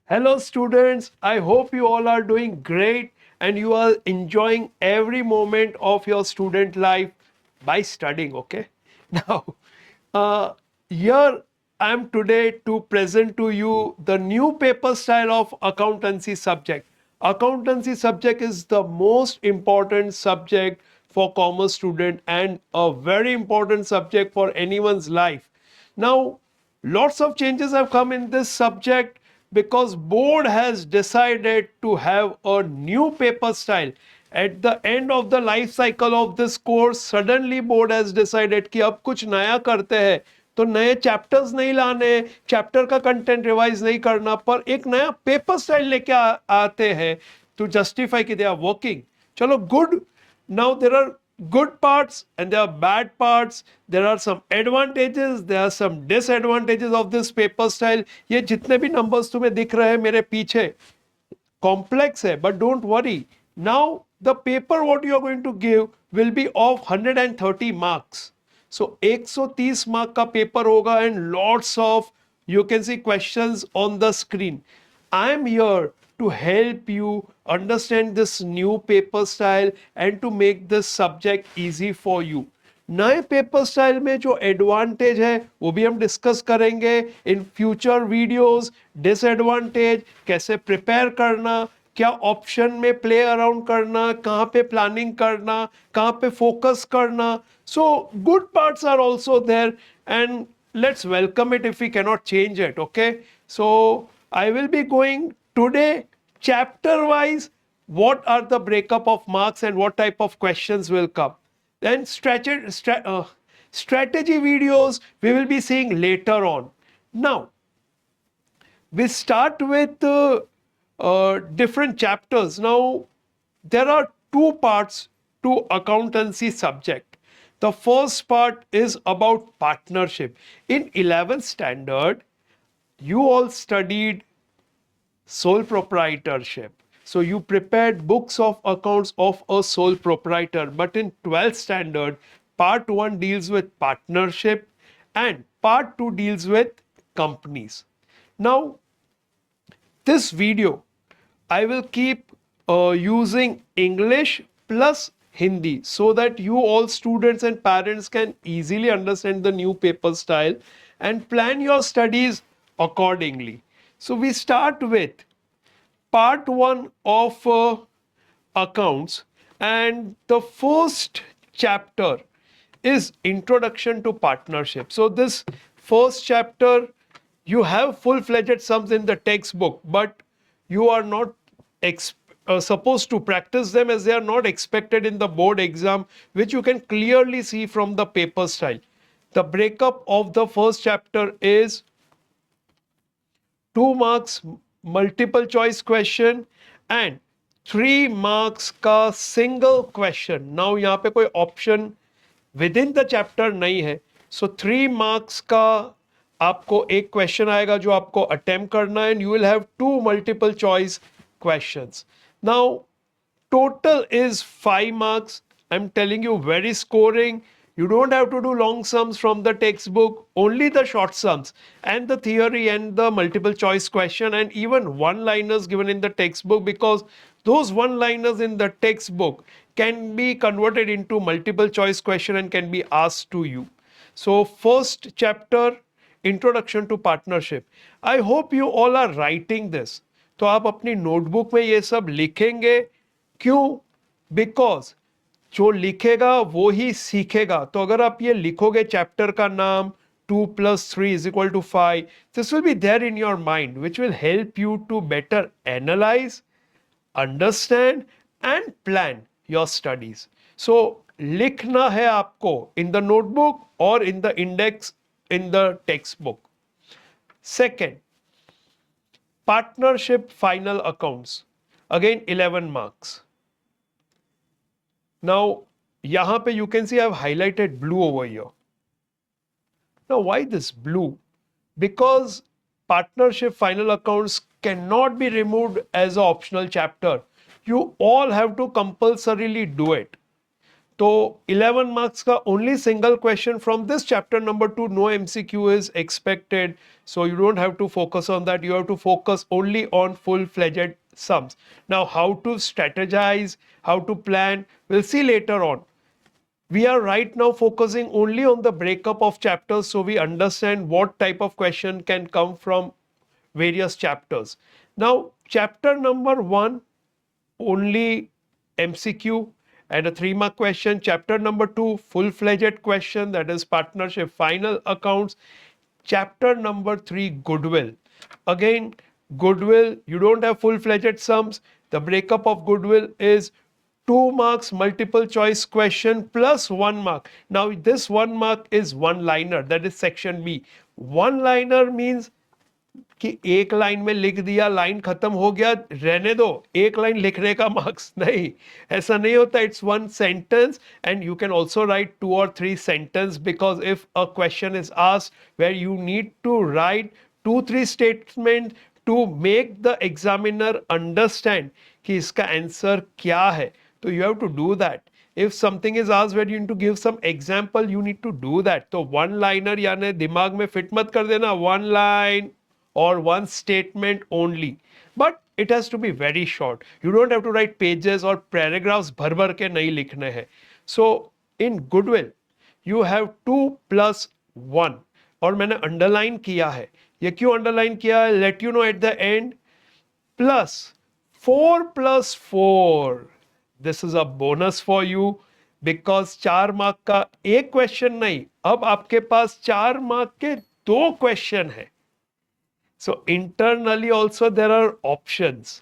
Hello, students. I hope you all are doing great and you are enjoying every moment of your student life by studying. Okay. Now, uh, here I am today to present to you the new paper style of accountancy subject. Accountancy subject is the most important subject for commerce student and a very important subject for anyone's life. Now, lots of changes have come in this subject because board has decided to have a new paper style. At the end of the life cycle of this course, suddenly board has decided कि अब कुछ नया करते हैं, तो नए chapters नहीं लाने, चैप्टर का कंटेंट रिवाइज नहीं करना, पर एक नया पेपर स्टाइल लेके आते हैं to justify कि they are working. चलो good. Now there are good parts and there are bad parts. There are some advantages, there are some disadvantages of this paper style. ये जितने भी numbers तुम्हें दिख रहे हैं मेरे पीछे complex है, but don't worry. Now the paper what you are going to give will be of 130 marks. So 130 mark का paper होगा and lots of you can see questions on the screen. I am here to help you understand this new paper style and to make this subject easy for you. नए paper style में जो advantage है वो भी हम discuss करेंगे in future videos. Disadvantage कैसे prepare करना, क्या ऑप्शन में प्ले अराउंड करना, कहाँ पे प्लानिंग करना, कहाँ पे फोकस करना. So good parts are also there and let's welcome it if we cannot change it. Okay, so I will be going today chapter wise what are the breakup of marks and what type of questions will come. Then strategy videos we will be seeing later on. Now we start with different chapters. Now there are two parts to accountancy subject. The first part is about partnership. In 11th standard, you all studied sole proprietorship. So you prepared books of accounts of a sole proprietor. But in 12th standard, part 1 deals with partnership and part 2 deals with companies. Now, this video, I will keep using English plus Hindi so that you all students and parents can easily understand the new paper style and plan your studies accordingly. So we start with part 1 of accounts and the first chapter is introduction to partnership. So this first chapter you have full-fledged sums in the textbook, but you are not supposed to practice them as they are not expected in the board exam, which you can clearly see from the paper style. The breakup of the first chapter is 2 marks multiple choice question and 3 marks का single question. Now यहाँ पे कोई option within the chapter नहीं है. So 3 marks का आपको एक question आएगा जो आपको attempt करना है and you will have 2 multiple choice questions. Now total is 5 marks. I'm telling you, very scoring. You don't have to do long sums from the textbook, only the short sums and the theory and the multiple choice question and even one-liners given in the textbook, because those one-liners in the textbook can be converted into multiple choice question and can be asked to you. So first chapter, introduction to partnership. I hope you all are writing this. तो आप अपनी notebook में ये सब लिखेंगे. क्यों? Because जो लिखेगा वो ही सीखेगा. तो अगर आप ये लिखोगे चैप्टर का नाम 2 + 3 = 5, this will be there in your mind, which will help you to better analyze, understand and plan your studies. So लिखना है आपको in the notebook or in the index in the textbook. Second, partnership final accounts. Again 11 marks. Now, यहाँ पे you can see I've highlighted blue over here. Now, why this blue? Because partnership final accounts cannot be removed as an optional chapter. You all have to compulsorily do it. तो 11 marks का only single question from this chapter number 2, no MCQ is expected. So you don't have to focus on that. You have to focus only on full-fledged sums. Now, how to strategize, how to plan, we'll see later on. We are right now focusing only on the breakup of chapters so we understand what type of question can come from various chapters. Now, chapter number 1, only MCQ and a 3-mark question. Chapter number 2, full-fledged question, that is partnership final accounts. Chapter number 3, goodwill. Again, goodwill, you don't have full-fledged sums. The breakup of goodwill is 2 marks multiple choice question plus 1 mark. Now this 1 mark is one liner, that is section B. One liner means कि एक line में लिख दिया, line खत्म हो गया, रहने दो, एक लाइन लिखने का मार्क्स नहीं, ऐसा नहीं होता. It's one sentence and you can also write 2 or 3 sentence because if a question is asked where you need to write 2-3 statement to make the examiner understand कि इसका आंसर क्या है, तो you have to do that. If something is asked where you need to give some example, you need to do that. तो one liner यानी दिमाग में fit मत कर देना, one line or one statement only, but it has to be very short. You don't have to write pages or paragraphs भर भर के नहीं लिखने हैं. So in goodwill you have 2 plus 1 और मैंने underline किया है. ये क्यों underline किया है? Let you know at the end. Plus 4 plus 4. This is a bonus for you because 4 mark का एक क्वेश्चन नहीं, अब आपके पास 4 मार्क के 2 क्वेश्चन है. So internally also there are options.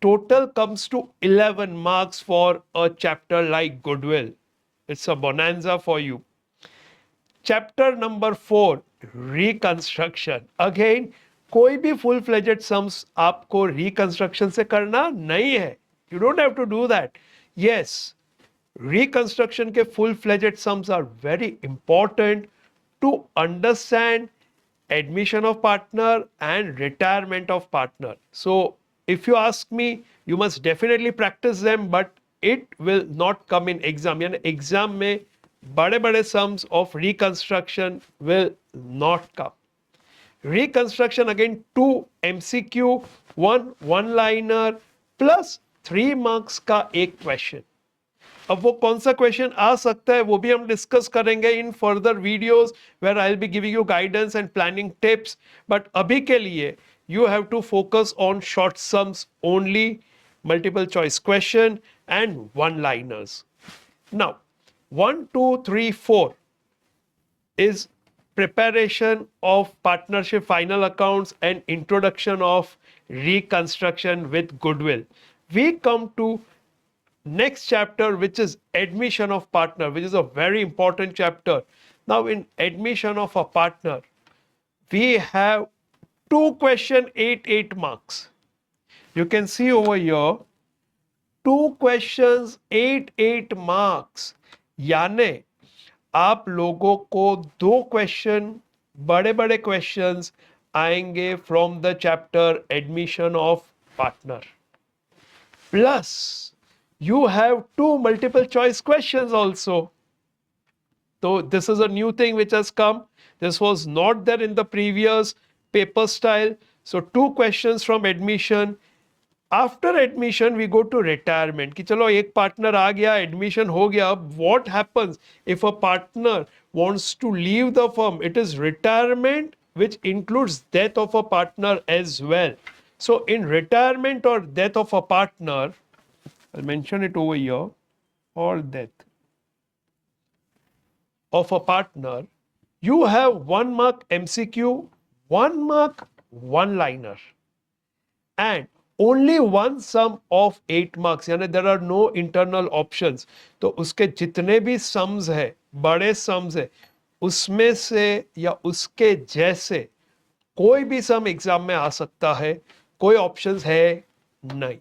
Total comes to 11 marks for a chapter like goodwill. It's a bonanza for you. Chapter number 4, reconstruction. Again, कोई भी full fledged sums आपको reconstruction से करना नहीं है. You don't have to do that. Yes, reconstruction के full fledged sums are very important to understand admission of partner and retirement of partner. So if you ask me, you must definitely practice them, but it will not come in exam. यानी exam में बड़े बड़े sums of reconstruction will not come. Reconstruction again 2 MCQ, 1 one-liner plus 3 marks का एक question. अब वो कौन सा क्वेश्चन आ सकता है वो भी हम डिस्कस करेंगे in further videos where I will be giving you guidance and planning tips, but अभी के लिए you have to focus on short sums only, multiple choice question and one liners. Now 1 2 3 4 is preparation of partnership final accounts and introduction of reconstruction with goodwill. We come to next chapter, which is admission of partner, which is a very important chapter. Now in admission of a partner we have 2 question 8 marks. You can see over here 2 questions 8 marks. यानी आप लोगों को 2 question बड़े बड़े questions आएंगे from the chapter admission of partner, plus you have 2 multiple choice questions also. So this is a new thing which has come. This was not there in the previous paper style. So 2 questions from admission. After admission we go to retirement कि चलो एक partner आ गया, admission हो गया. What happens if a partner wants to leave the firm? It is retirement which includes death of a partner as well. So in retirement or death of a partner, I'll mention it over here, or death of a partner, you have 1 mark MCQ, 1 mark one liner and only one sum of 8 marks. यानी there are no internal options. तो उसके जितने भी sums है, बड़े sums है, उसमें से या उसके जैसे कोई भी sum एग्जाम में आ सकता है, कोई ऑप्शंस है नहीं.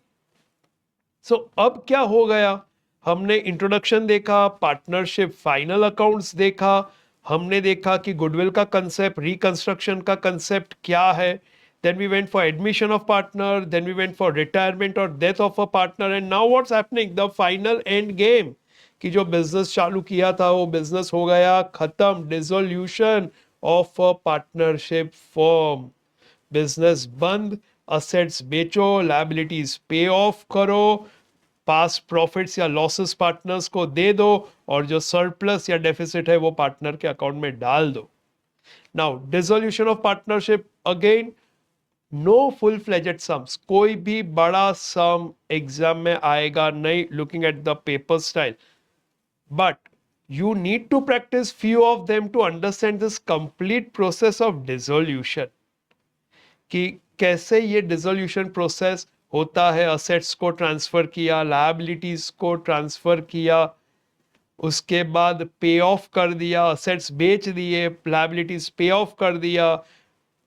सो अब क्या हो गया, हमने इंट्रोडक्शन देखा, पार्टनरशिप फाइनल अकाउंट्स देखा, हमने देखा कि गुडविल का कंसेप्ट, रिकंस्ट्रक्शन का कंसेप्ट क्या है, then we went for admission of partner, then we went for retirement और death of a partner, and now what's happening, the final end game कि जो बिजनेस चालू किया था वो बिजनेस हो गया खत्म, dissolution of a partnership form, business बंद, असेट्स बेचो, लायबिलिटीज पे ऑफ करो, पास प्रॉफिट्स या लॉसेस पार्टनर्स को दे दो और जो सरप्लस या डेफिसिट है वो पार्टनर के अकाउंट में डाल दो. Now dissolution of partnership, again no full fledged sums, कोई भी बड़ा सम एग्जाम में आएगा नहीं looking at the paper style, but you need to practice few of them to understand this complete process of dissolution, कि कैसे ये dissolution process होता है. असेट्स को ट्रांसफर किया, लायबिलिटीज को ट्रांसफर किया, उसके बाद पे ऑफ कर दिया, असेट्स बेच दिए, लायबिलिटीज पे ऑफ कर दिया,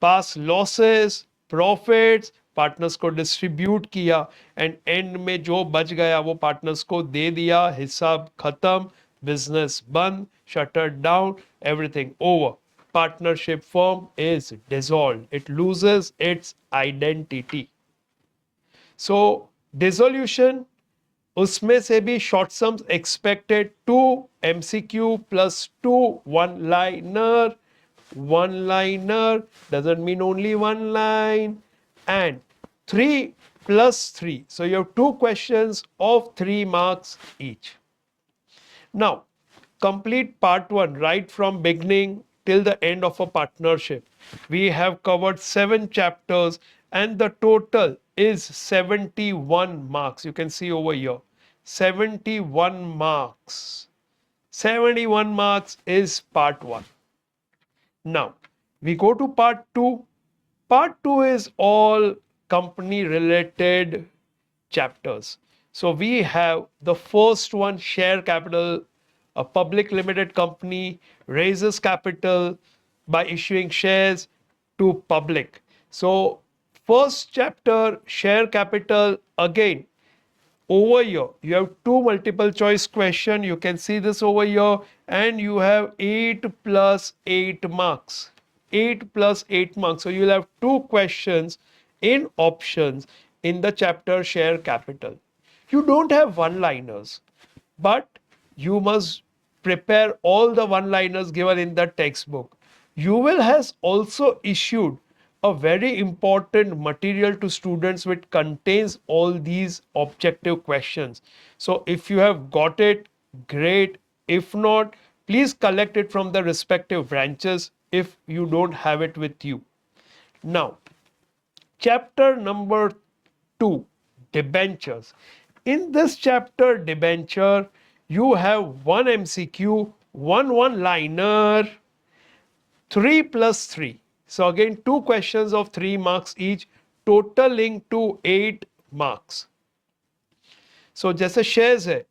पास लॉसेस प्रॉफिट्स पार्टनर्स को डिस्ट्रीब्यूट किया, एंड एंड में जो बच गया वो पार्टनर्स को दे दिया, हिसाब खत्म, बिजनेस बंद, shutter down, everything over. Partnership firm is dissolved. It loses its identity. So dissolution, उसमें से भी short sums expected, 2 MCQ plus 2 one liner. One liner doesn't mean only one line, and 3 plus 3. So you have 2 questions of 3 marks each. Now complete part 1 right from beginning till the end of a partnership. We have covered 7 chapters and the total is 71 marks. You can see over here 71 marks. 71 marks is part 1. Now we go to part 2. Part 2 is all company related chapters. So we have the first one, share capital. A public limited company raises capital by issuing shares to public. So first chapter, share capital, again over here you have 2 multiple choice question. You can see this over here, and you have 8 plus 8 marks. 8 plus 8 marks. So you will have 2 questions in options in the chapter share capital. You don't have one liners, but you must prepare all the one liners given in the textbook. UL has also issued a very important material to students which contains all these objective questions. So if you have got it, great. If not, please collect it from the respective branches if you don't have it with you. Now, chapter number 2, debentures. In this chapter, debenture, you have one MCQ, one liner, 3 plus 3. So again 2 questions of 3 marks each, totaling to 8 marks. So जैसे shares है,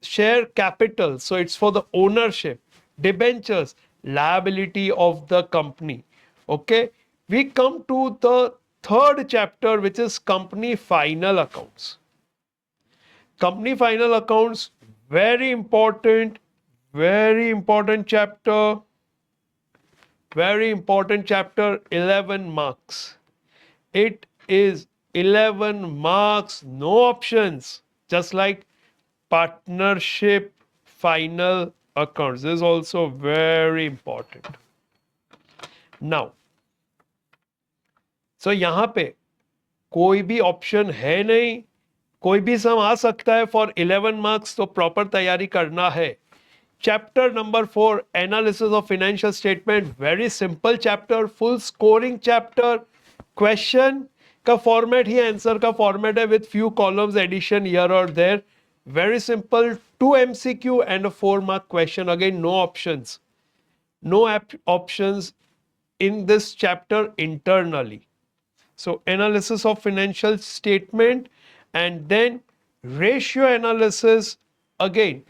share capital, so it's for the ownership. Debentures, liability of the company. Okay, we come to the third chapter, which is company final accounts. Company final accounts, very important chapter. Very important chapter, 11 marks. It is 11 marks, no options, just like partnership final accounts. This is also very important. Now, so यहाँ पे कोई भी option है नहीं, कोई भी सम आ सकता है फॉर 11 मार्क्स, तो प्रॉपर तैयारी करना है. Chapter number 4, analysis of financial statement, very simple chapter, full scoring chapter. Question का format ही answer का format है with few columns addition here or there. Very simple, 2 MCQ and a 4 mark question. Again, no options. No options in this chapter internally. So analysis of financial statement, and then ratio analysis. Again,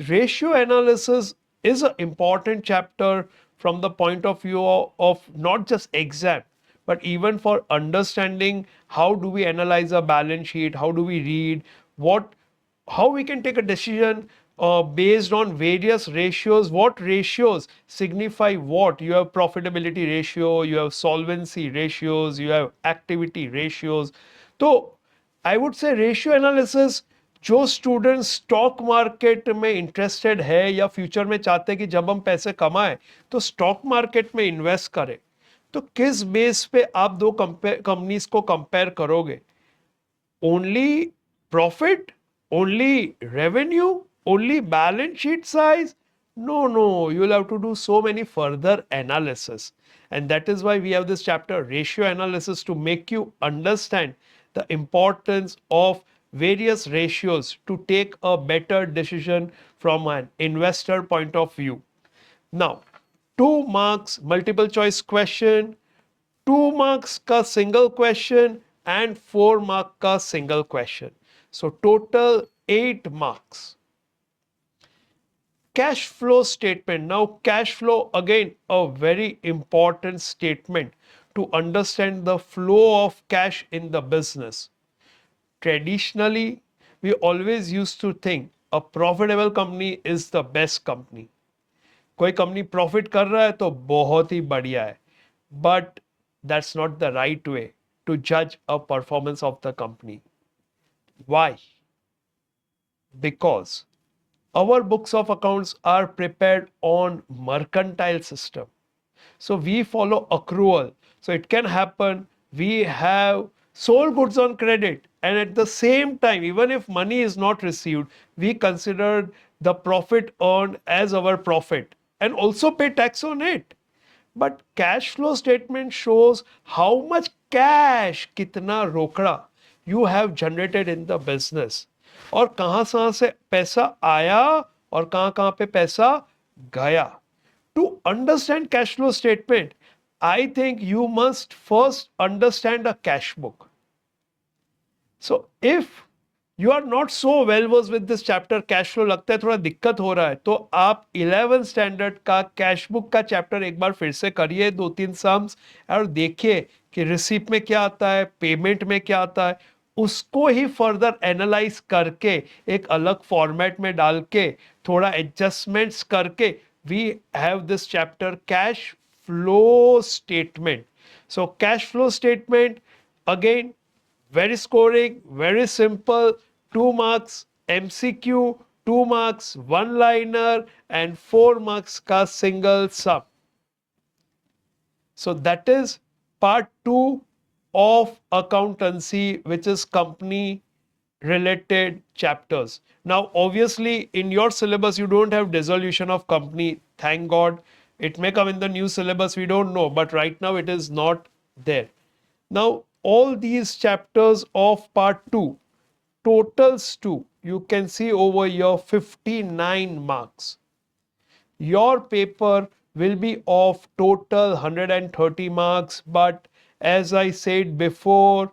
ratio analysis is an important chapter from the point of view of not just exam, but even for understanding how do we analyze a balance sheet, how do we read, how we can take a decision based on various ratios, what ratios signify what. You have profitability ratio, you have solvency ratios, you have activity ratios. So I would say ratio analysis जो student stock market में interested है या future में चाहते हैं कि जब हम पैसे कमाएं तो स्टॉक मार्केट में इन्वेस्ट करें, तो किस बेस पे आप दो कंपनीज को कंपेयर करोगे? Only profit, only revenue, only balance sheet size? No, no, you'll have to do so many further analysis. And that is why we have this chapter, ratio analysis, to make you understand the importance of various ratios to take a better decision from an investor point of view. Now, 2 marks multiple choice question, 2 marks का single question and 4 mark का single question. So total 8 marks. Cash flow statement. Now cash flow, again a very important statement to understand the flow of cash in the business. Traditionally, we always used to think a profitable company is the best company. कोई company profit कर रहा है तो बहुत ही बढ़िया है, but that's not the right way to जज a performance of the company. Why? Because our books of accounts are prepared on mercantile system, so we follow accrual. So it can happen we have sold goods on credit, and at the same time, even if money is not received, we consider the profit earned as our profit and also pay tax on it. But cash flow statement shows how much cash, कितना रोकड़ा you have generated in the business, और कहां से पैसा आया और कहां कहां पे पैसा गया. To understand cash flow statement, I think you must first understand a cash book. So if you are not so well versed with this chapter, cash flow, लगता है थोड़ा दिक्कत हो रहा है, तो आप 11th स्टैंडर्ड का कैश बुक का चैप्टर एक बार फिर से करिए, 2-3 सम्स, और देखिए कि रिसीप्ट में क्या आता है, पेमेंट में क्या आता है, उसको ही फर्दर एनालाइज करके एक अलग फॉर्मेट में डाल के थोड़ा एडजस्टमेंट्स करके we have this chapter cash flow statement. So cash flow statement again very scoring, very simple, 2 marks MCQ, 2 marks one liner, and 4 marks ka single sum. So that is part 2 of accountancy, which is company related chapters. Now, obviously, in your syllabus, you don't have dissolution of company. Thank God. It may come in the new syllabus, we don't know, but right now it is not there. Now, all these chapters of part 2 totals to, you can see over here, 59 marks. Your paper will be of total 130 marks, but as I said before,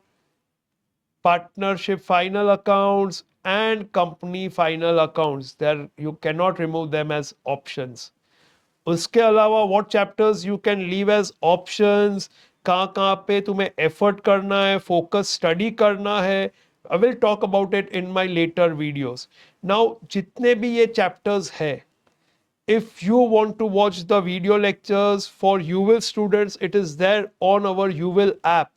partnership final accounts and company final accounts, there you cannot remove them as options. उसके अलावा what chapters you can leave as options, कहाँ पे तुम्हें effort करना है, focus study करना है, I will talk about it in my later videos. Now जितने भी ये चैप्टर्स है, if you want to watch the video lectures for UWIL students, it is there on our UWIL app.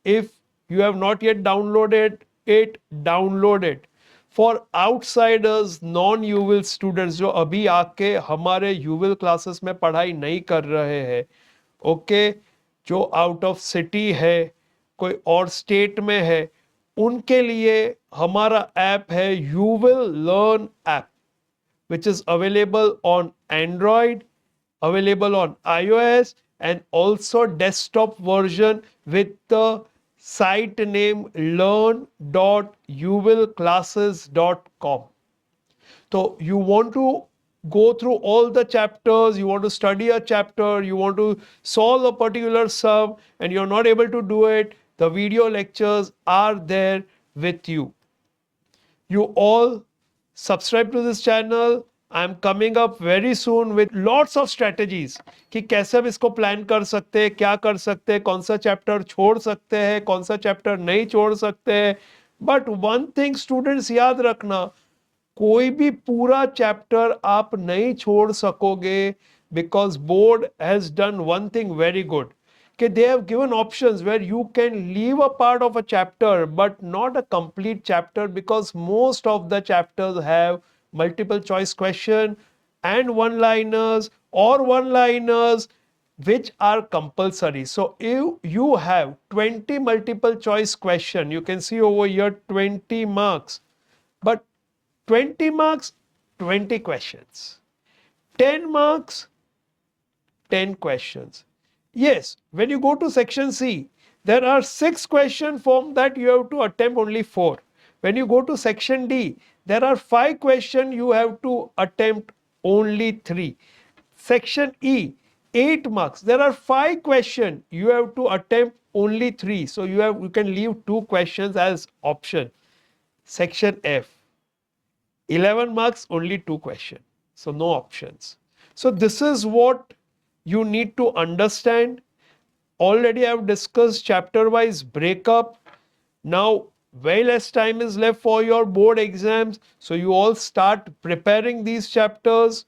If you have not yet downloaded it, download it. For outsiders, non UWIL students जो अभी आके हमारे UWIL classes में पढ़ाई नहीं कर रहे हैं, ओके, जो आउट ऑफ सिटी है, कोई और स्टेट में है, उनके लिए हमारा ऐप है UWIL learn app, which is available on Android, available on iOS, and also desktop version with the site name learn.uwilclasses.com. So you want to go through all the chapters, you want to study a chapter, you want to solve a particular sum, and you're not able to do it, the video lectures are there with you. You all subscribe to this channel. I am coming up very soon with lots of strategies कि कैसे हम इसको plan कर सकते हैं, क्या कर सकते हैं, कौन सा चैप्टर छोड़ सकते हैं, कौन सा चैप्टर नहीं छोड़ सकते हैं. बट वन थिंग स्टूडेंट्स याद रखना, कोई भी पूरा चैप्टर आप नहीं छोड़ सकोगे, because board has done one thing very good Okay, they have given options where you can leave a part of a chapter but not a complete chapter, because most of the chapters have multiple choice question and one liners or one liners which are compulsory. So if you have 20 multiple choice question, you can see over here 20 marks, but 20 marks, 20 questions. 10 marks, 10 questions. Yes, when you go to section C, there are 6 questions from that you have to attempt only 4. When you go to section D, there are 5 questions you have to attempt only 3. Section E, 8 marks. There are 5 questions you have to attempt only 3. So you can leave 2 questions as option. Section F, 11 marks, only 2 questions. So no options. So this is what you need to understand. Already I've discussed chapter wise breakup. Now very less time is left for your board exams. So you all start preparing these chapters.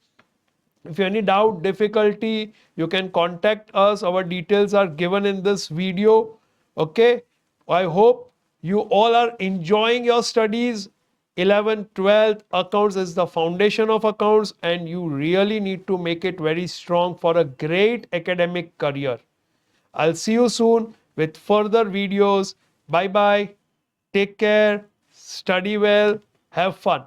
If you have any doubt, difficulty, you can contact us. Our details are given in this video. Okay. I hope you all are enjoying your studies. 11th, 12th, accounts is the foundation of accounts, and you really need to make it very strong for a great academic career. I'll see you soon with further videos. Bye bye. Take care. Study well. Have fun.